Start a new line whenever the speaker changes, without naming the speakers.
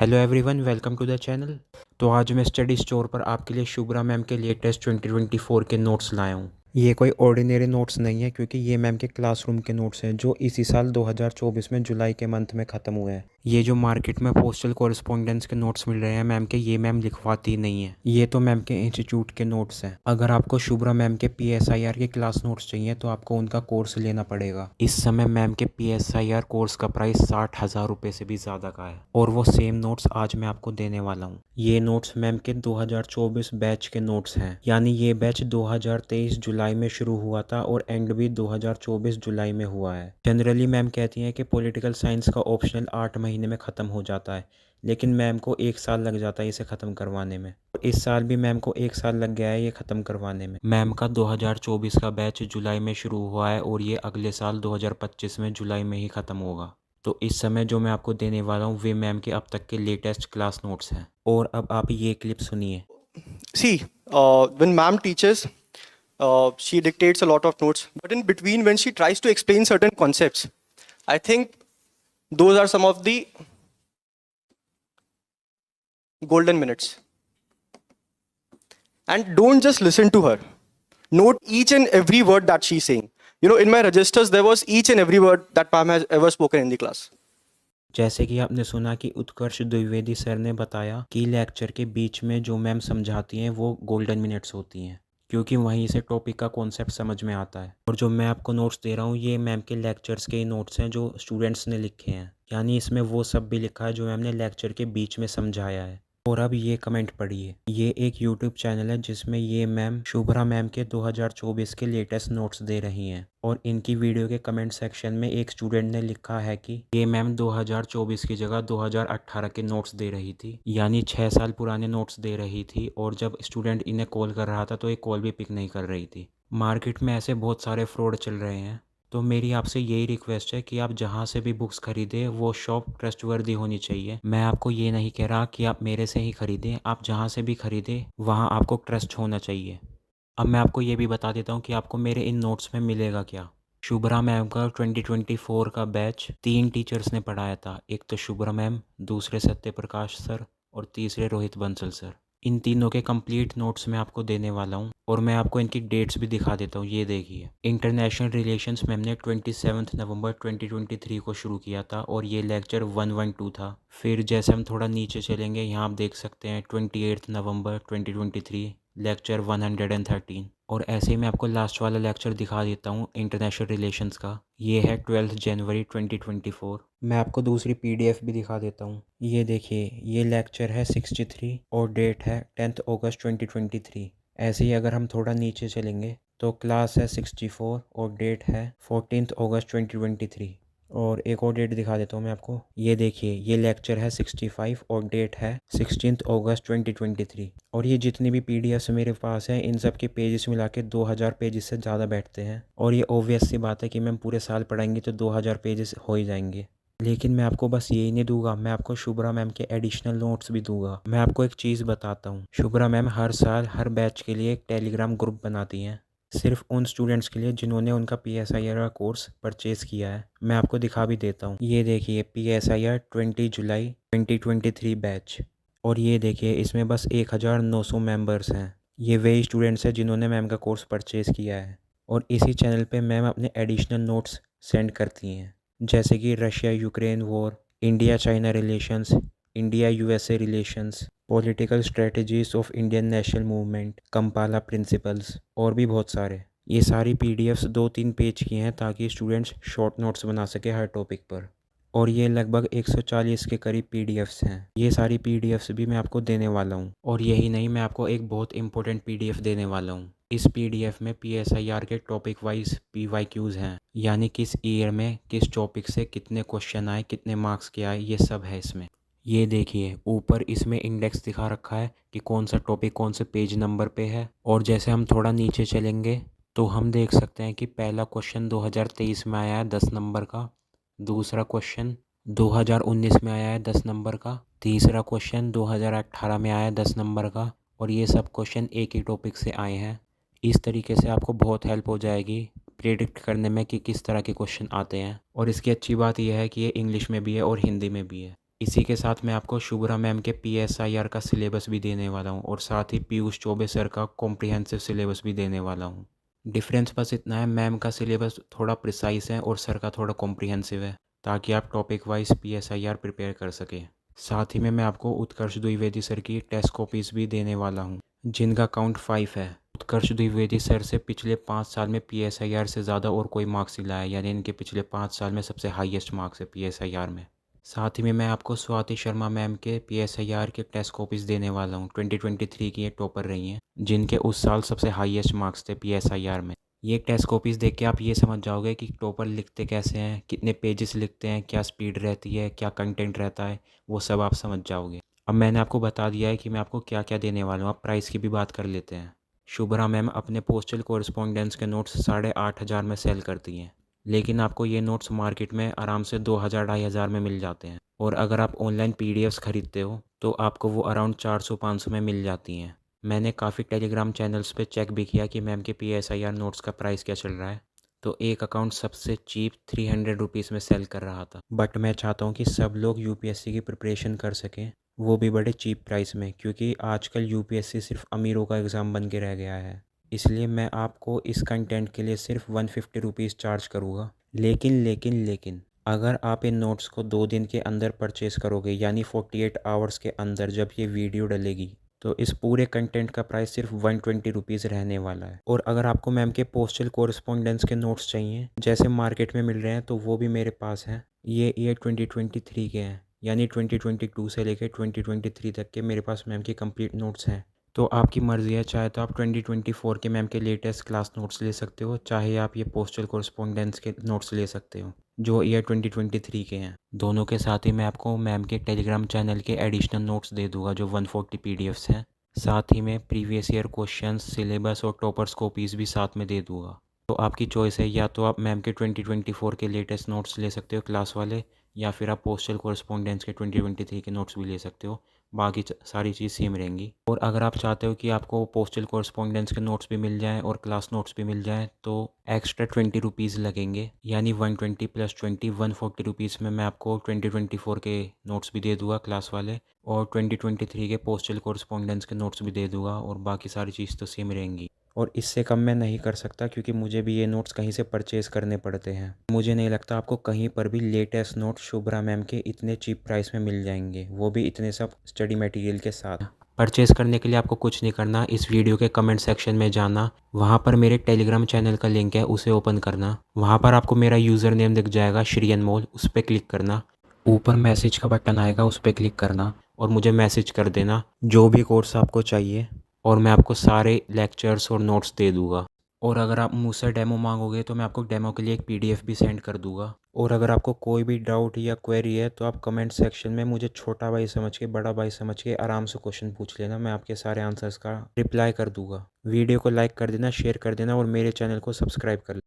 Hello everyone, welcome to the channel. तो आज मैं स्टडी स्टोर पर आपके लिए शुभ्रा मैम के लेटेस्ट 2024 के नोट्स लाया हूँ। ये कोई ऑर्डिनरी नोट्स नहीं है, क्योंकि ये मैम के क्लासरूम के नोट्स हैं जो इसी साल 2024 में जुलाई के मंथ में ख़त्म हुए हैं। ये जो मार्केट में पोस्टल कॉरेस्पॉन्डेंस के नोट्स मिल रहे हैं मैम के, ये मैम लिखवाती नहीं है। ये तो मैम के इंस्टीट्यूट के नोट्स हैं। अगर आपको शुभ्रा मैम के PSIR के क्लास नोट्स चाहिए तो आपको उनका कोर्स लेना पड़ेगा। इस समय मैम के PSIR कोर्स का प्राइस 60,000 रुपये से भी ज़्यादा का है, और वो सेम नोट्स आज मैं आपको देने वाला हूँ। ये नोट्स मैम के 2024 बैच के नोट्स हैं, यानी ये बैच 2023 जुलाई में शुरू हुआ था और एंड भी 2024 जुलाई में हुआ है। जनरली मैम कहती हैं कि पॉलिटिकल साइंस का ऑप्शनल 8 महीने में ख़त्म हो जाता है, लेकिन मैम को 1 साल लग जाता है इसे ख़त्म करवाने में। और इस साल भी मैम को 1 साल लग गया है ये ख़त्म करवाने में। मैम का 2024 का बैच जुलाई में शुरू हुआ है और ये अगले साल 2025 में जुलाई में ही ख़त्म होगा। तो इस समय जो मैं आपको देने वाला हूँ वे मैम के अब तक के लेटेस्ट क्लास नोट्स हैं। और अब आप ये क्लिप सुनिए।
See, when ma'am teaches, she dictates a lot of notes. But in between, when she tries to explain certain concepts, I think those are some of the golden minutes. And don't just listen to her. Note each and every word that she's saying. You know, in my registers, there was each and every word that ma'am has ever spoken in the class.
जैसे कि आपने सुना कि उत्कर्ष Dwivedi sir ने बताया कि lecture के बीच में जो मैम समझाती हैं वो गोल्डन मिनट्स होती हैं, क्योंकि वहीं से टॉपिक का कॉन्सेप्ट समझ में आता है। और जो मैं आपको नोट्स दे रहा हूँ ये मैम के लेक्चर्स के ही नोट्स हैं जो स्टूडेंट्स ने लिखे हैं, यानी इसमें वो सब भी लिखा है जो मैम ने लेक्चर के बीच में समझाया है। और अब ये कमेंट पढ़िए। ये एक यूट्यूब चैनल है जिसमें ये मैम शुभ्रा मैम के 2024 के लेटेस्ट नोट्स दे रही हैं, और इनकी वीडियो के कमेंट सेक्शन में एक स्टूडेंट ने लिखा है कि ये मैम 2024 की जगह 2018 के नोट्स दे रही थी, यानी 6 साल पुराने नोट्स दे रही थी। और जब स्टूडेंट इन्हें कॉल कर रहा था तो ये कॉल भी पिक नहीं कर रही थी। मार्केट में ऐसे बहुत सारे फ्रॉड चल रहे हैं, तो मेरी आपसे यही रिक्वेस्ट है कि आप जहाँ से भी बुक्स खरीदें वो शॉप ट्रस्टवर्दी होनी चाहिए। मैं आपको ये नहीं कह रहा कि आप मेरे से ही खरीदें, आप जहाँ से भी खरीदें वहाँ आपको ट्रस्ट होना चाहिए। अब मैं आपको ये भी बता देता हूँ कि आपको मेरे इन नोट्स में मिलेगा क्या। शुभ्रा मैम का 2024 का बैच 3 टीचर्स ने पढ़ाया था। एक तो शुभ्रा मैम, दूसरे सत्य प्रकाश सर और तीसरे रोहित बंसल सर। इन तीनों के कंप्लीट नोट्स मैं आपको देने वाला हूँ, और मैं आपको इनकी डेट्स भी दिखा देता हूँ। ये देखिए, इंटरनेशनल रिलेशंस मैम ने 27 नवंबर 2023 को शुरू किया था और ये लेक्चर 112 था। फिर जैसे हम थोड़ा नीचे चलेंगे यहाँ आप देख सकते हैं 28 नवंबर 2023 लेक्चर 113। और ऐसे ही मैं आपको लास्ट वाला लेक्चर दिखा देता हूँ इंटरनेशनल रिलेशंस का। ये है 12 जनवरी 2024। मैं आपको दूसरी PDF भी दिखा देता हूँ। ये देखिए, ये लेक्चर है 63 और डेट है 10 अगस्त 2023। ऐसे ही अगर हम थोड़ा नीचे चलेंगे तो क्लास है 64 और डेट है 14 अगस्त 2023। और एक और डेट दिखा देता हूँ मैं आपको। ये देखिए, ये लेक्चर है 65 और डेट है 16 अगस्त 2023। और ये जितनी भी PDFs मेरे पास हैं इन सब के पेजेस मिला के 2000 पेजेस से ज़्यादा बैठते हैं। और ये ऑब्वियस सी बात है कि मैम पूरे साल पढ़ाएंगे तो 2000 पेजेस हो ही जाएंगे। लेकिन मैं आपको बस यही नहीं दूंगा, मैं आपको शुभ्रा मैम के एडिशनल नोट्स भी दूंगा। मैं आपको एक चीज़ बताता हूँ, शुभ्रा मैम हर साल हर बैच के लिए एक टेलीग्राम ग्रुप बनाती हैं, सिर्फ उन स्टूडेंट्स के लिए जिन्होंने उनका PSIR का कोर्स परचेज़ किया है। मैं आपको दिखा भी देता हूँ। ये देखिए, PSIR 20 जुलाई 2023 बैच। और ये देखिए, इसमें बस 1900 मेंबर्स हैं। ये वही स्टूडेंट्स हैं जिन्होंने मैम का कोर्स परचेज़ किया है। और इसी चैनल पे मैम अपने एडिशनल नोट्स सेंड करती हैं, जैसे कि Russia Ukraine war, India China relations, India USA relations, political strategies of Indian national movement, Kampala principles, और भी बहुत सारे। ये सारी PDFs 2-3 पेज की हैं ताकि स्टूडेंट्स शॉर्ट नोट्स बना सके हर टॉपिक पर। और ये लगभग 140 के करीब PDFs हैं। ये सारी PDFs भी मैं आपको देने वाला हूँ। और यही नहीं, मैं आपको एक बहुत इंपॉर्टेंट PDF देने वाला हूँ। इस PDF में PSIR के टॉपिक वाइज PYQs हैं, यानी किस ईयर में किस टॉपिक से कितने क्वेश्चन आए, कितने मार्क्स के आए, ये सब है इसमें। ये देखिए, ऊपर इसमें इंडेक्स दिखा रखा है कि कौन सा टॉपिक कौन से पेज नंबर पे है। और जैसे हम थोड़ा नीचे चलेंगे तो हम देख सकते हैं कि पहला क्वेश्चन 2023 में आया है 10 नंबर का, दूसरा क्वेश्चन 2019 में आया है 10 नंबर का, तीसरा क्वेश्चन 2018 में आया है 10 नंबर का। और ये सब क्वेश्चन एक ही टॉपिक से आए हैं। इस तरीके से आपको बहुत हेल्प हो जाएगी प्रेडिक्ट करने में कि किस तरह के क्वेश्चन आते हैं। और इसकी अच्छी बात यह है कि ये इंग्लिश में भी है और हिंदी में भी है। इसी के साथ मैं आपको शुभ्रा मैम के PSIR का सिलेबस भी देने वाला हूँ और साथ ही पीयूष चौबे सर का कॉम्प्रिहेंसिव सिलेबस भी देने वाला हूँ। डिफरेंस बस इतना है, मैम का सिलेबस थोड़ा प्रिसाइज है और सर का थोड़ा कॉम्प्रिहेंसिव है, ताकि आप टॉपिक वाइज PSIR प्रिपेयर कर सकें। साथ ही में मैं आपको उत्कर्ष द्विवेदी सर की टेस्ट कॉपीज़ भी देने वाला हूँ, जिनका काउंट 5 है। उत्कर्ष द्विवेदी सर से पिछले 5 साल में PSIR से ज़्यादा और कोई मार्क्स नहीं लाया, यानी इनके पिछले 5 साल में सबसे हाईएस्ट मार्क्स है PSIR में। साथ ही में मैं आपको स्वाति शर्मा मैम के PSIR के टेस्ट कॉपीज़ देने वाला हूँ। 2023 की ये टॉपर रही हैं, जिनके उस साल सबसे हाईएस्ट मार्क्स थे PSIR में। ये टेस्ट कॉपीज़ देख के आप ये समझ जाओगे कि टॉपर लिखते कैसे हैं, कितने पेजेस लिखते हैं, क्या स्पीड रहती है, क्या कंटेंट रहता है, वो सब आप समझ जाओगे। अब मैंने आपको बता दिया है कि मैं आपको क्या क्या देने वाला हूँ, अब प्राइस की भी बात कर लेते हैं। शुभ्रा मैम अपने पोस्टल कोरिस्पोंडेंस के नोट्स 8,500 में सेल करती हैं, लेकिन आपको ये नोट्स मार्केट में आराम से 2,000-2,500 में मिल जाते हैं। और अगर आप ऑनलाइन PDFs खरीदते हो तो आपको वो अराउंड 400-500 में मिल जाती हैं। मैंने काफ़ी टेलीग्राम चैनल्स पे चेक भी किया कि मैम के PSIR नोट्स का प्राइस क्या चल रहा है, तो एक अकाउंट सबसे चीप 300 रुपीज़ में सेल कर रहा था। बट मैं चाहता हूँ कि सब लोग UPSC की प्रिपरेशन कर सकें, वो भी बड़े चीप प्राइस में, क्योंकि आजकल UPSC सिर्फ अमीरों का एग्ज़ाम बन के रह गया है। इसलिए मैं आपको इस कंटेंट के लिए सिर्फ 150 रुपीज़ चार्ज करूँगा। लेकिन अगर आप इन नोट्स को 2 दिन के अंदर परचेज़ करोगे, यानी 48 आवर्स के अंदर जब ये वीडियो डलेगी, तो इस पूरे कंटेंट का प्राइस सिर्फ 120 रुपीज़ रहने वाला है। और अगर आपको मैम के पोस्टल कोरिस्पोंडेंस के नोट्स चाहिए जैसे मार्केट में मिल रहे हैं, तो वो भी मेरे पास हैं। ये ईयर 2023 के हैं, यानी 2022 से लेकर 2023 तक के मेरे पास मैम के कंप्लीट नोट्स हैं। तो आपकी मर्ज़ी है, चाहे तो आप 2024 के मैम के लेटेस्ट क्लास नोट्स ले सकते हो, चाहे आप ये पोस्टल कोरिस्पोंडेंस के नोट्स ले सकते हो जो ईयर 2023 के हैं। दोनों के साथ ही मैं आपको मैम के टेलीग्राम चैनल के एडिशनल नोट्स दे दूंगा जो 140 PDFs हैं। साथ ही में प्रीवियस ईयर क्वेश्चंस, सिलेबस और टॉपर्स कॉपीज़ भी साथ में दे दूंगा। तो आपकी चॉइस है, या तो आप मैम के 2024 के लेटेस्ट नोट्स ले सकते हो क्लास वाले, या फिर आप पोस्टल कोरिस्पोंडेंस के 2023 के नोट्स भी ले सकते हो। बाकी सारी चीज़ सेम रहेंगी। और अगर आप चाहते हो कि आपको पोस्टल कोरिस्पोंडेंस के नोट्स भी मिल जाएं और क्लास नोट्स भी मिल जाएं, तो एक्स्ट्रा 20 रुपीज़ लगेंगे, यानी 120 + 20 140 रुपीज़ में मैं आपको 2024 के नोट्स भी दे दूंगा क्लास वाले, और 2023 के पोस्टल कोरिस्पोंडेंस के नोट्स भी दे दूंगा, और बाकी सारी चीज़ तो सेम रहेंगी। और इससे कम मैं नहीं कर सकता, क्योंकि मुझे भी ये नोट्स कहीं से परचेज़ करने पड़ते हैं। मुझे नहीं लगता आपको कहीं पर भी लेटेस्ट नोट्स शुभ्रा मैम के इतने चीप प्राइस में मिल जाएंगे, वो भी इतने सब स्टडी मटेरियल के साथ। परचेज़ करने के लिए आपको कुछ नहीं करना, इस वीडियो के कमेंट सेक्शन में जाना, वहाँ पर मेरे टेलीग्राम चैनल का लिंक है, उसे ओपन करना। वहाँ पर आपको मेरा यूज़र नेम दिख जाएगा, श्री अनमोल, उस पर क्लिक करना। ऊपर मैसेज का बटन आएगा, उस पर क्लिक करना और मुझे मैसेज कर देना जो भी कोर्स आपको चाहिए, और मैं आपको सारे लेक्चर्स और नोट्स दे दूँगा। और अगर आप मुझसे डेमो मांगोगे तो मैं आपको डेमो के लिए एक PDF भी सेंड कर दूँगा। और अगर आपको कोई भी डाउट या क्वेरी है तो आप कमेंट सेक्शन में मुझे छोटा भाई समझ के, बड़ा भाई समझ के आराम से क्वेश्चन पूछ लेना, मैं आपके सारे आंसर्स का रिप्लाई कर दूँगा। वीडियो को लाइक कर देना, शेयर कर देना और मेरे चैनल को सब्सक्राइब कर